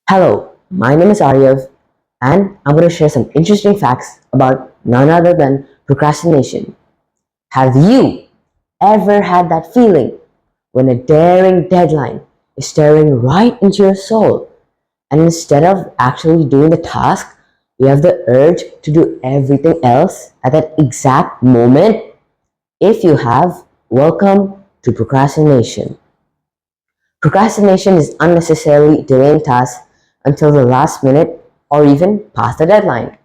Hello, my name is Aryav, and I'm going to share some interesting facts about none other than procrastination. Have you ever had that feeling when a daring deadline is staring right into your soul, and instead of actually doing the task, you have the urge to do everything else at that exact moment? If you have, welcome to procrastination. Procrastination is unnecessarily delaying tasks until the last minute or even past the deadline.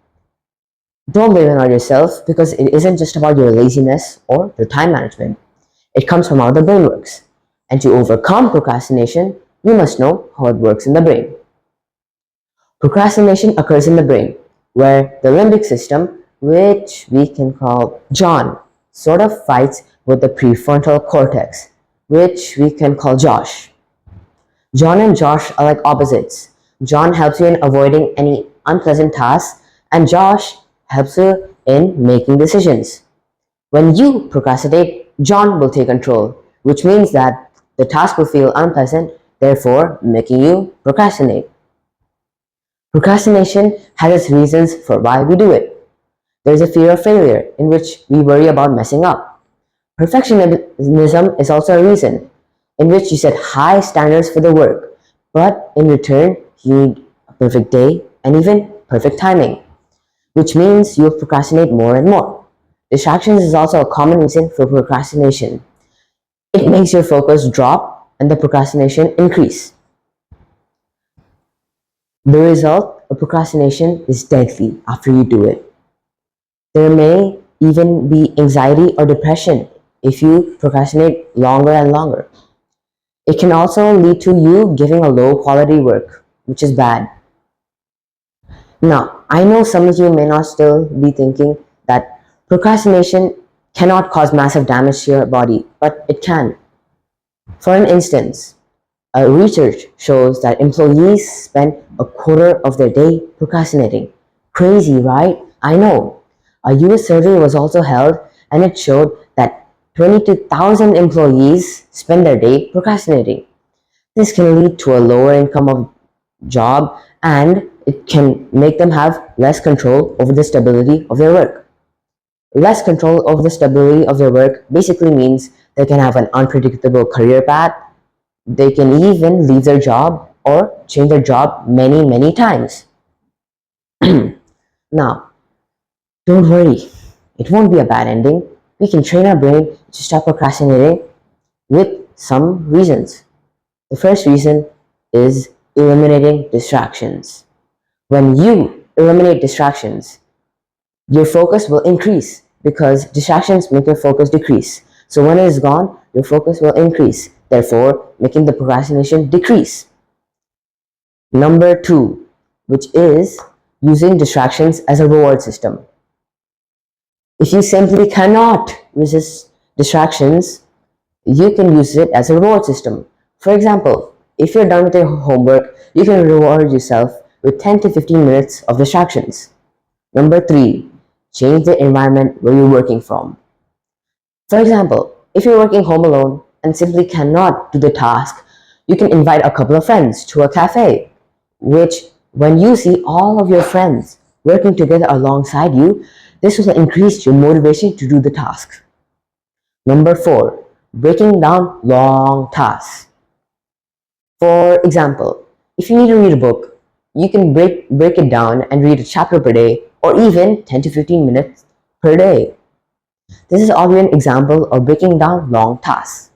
Don't blame it on yourself because it isn't just about your laziness or your time management. It comes from how the brain works. And to overcome procrastination, you must know how it works in the brain. Procrastination occurs in the brain, where the limbic system, which we can call John, sort of fights with the prefrontal cortex, which we can call Josh. John and Josh are like opposites. John helps you in avoiding any unpleasant tasks, and Josh helps you in making decisions. When you procrastinate, John will take control, which means that the task will feel unpleasant, therefore making you procrastinate. Procrastination has its reasons for why we do it. There is a fear of failure, in which we worry about messing up. Perfectionism is also a reason, in which you set high standards for the work, but in return, you need a perfect day and even perfect timing, which means you'll procrastinate more and more. Distractions is also a common reason for procrastination. It makes your focus drop and the procrastination increase. The result of procrastination is deadly after you do it. There may even be anxiety or depression if you procrastinate longer and longer. It can also lead to you giving a low quality work, which is bad. Now, I know some of you may not still be thinking that procrastination cannot cause massive damage to your body, but it can. For an instance, research shows that employees spend a quarter of their day procrastinating. Crazy, right? I know. A US survey was also held and it showed that 22,000 employees spend their day procrastinating. This can lead to a lower income of job and it can make them have less control over the stability of their work. Less control over the stability of their work basically means they can have an unpredictable career path. They can even leave their job or change their job many, many times. Now, don't worry, it won't be a bad ending. We can train our brain to stop procrastinating with some reasons. The first reason is eliminating distractions. When you eliminate distractions, your focus will increase because distractions make your focus decrease. So when it is gone, your focus will increase, therefore making the procrastination decrease. Number two, which is using distractions as a reward system. If you simply cannot resist distractions, you can use it as a reward system. For example, if you're done with your homework, you can reward yourself with 10 to 15 minutes of distractions. Number three, change the environment where you're working from. For example, if you're working home alone and simply cannot do the task, you can invite a couple of friends to a cafe, which when you see all of your friends working together alongside you, this will increase your motivation to do the task. Number four, breaking down long tasks. For example, if you need to read a book, you can break it down and read a chapter per day or even 10 to 15 minutes per day. This is already an example of breaking down long tasks.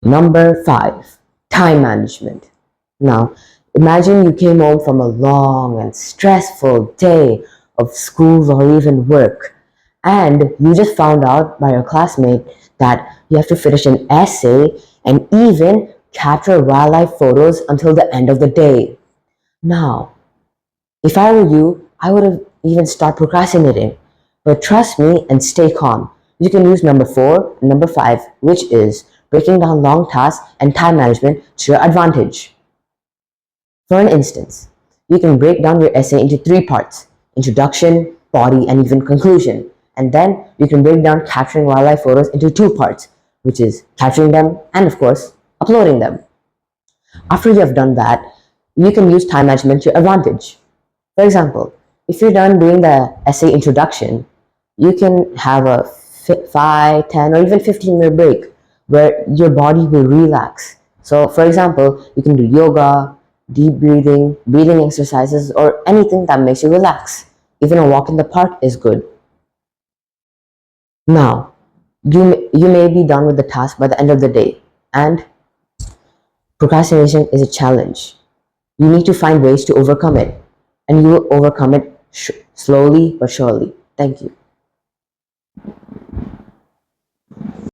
Number five, time management. Now, imagine you came home from a long and stressful day of school or even work, and you just found out by your classmate that you have to finish an essay and even capture wildlife photos until the end of the day. Now, if I were you, I would have even start procrastinating. But trust me and stay calm. You can use number four and number five, which is breaking down long tasks and time management to your advantage. For an instance, you can break down your essay into three parts: introduction, body, and even conclusion. And then you can break down capturing wildlife photos into two parts, which is capturing them and, of course, uploading them. After you have done that, you can use time management to your advantage. For example, if you're done doing the essay introduction, you can have a 5, 10, or even 15-minute break where your body will relax. So, for example, you can do yoga, deep breathing exercises, or anything that makes you relax. Even a walk in the park is good. Now, you may be done with the task by the end of the day, and procrastination is a challenge. You need to find ways to overcome it, and you will overcome it slowly but surely. Thank you.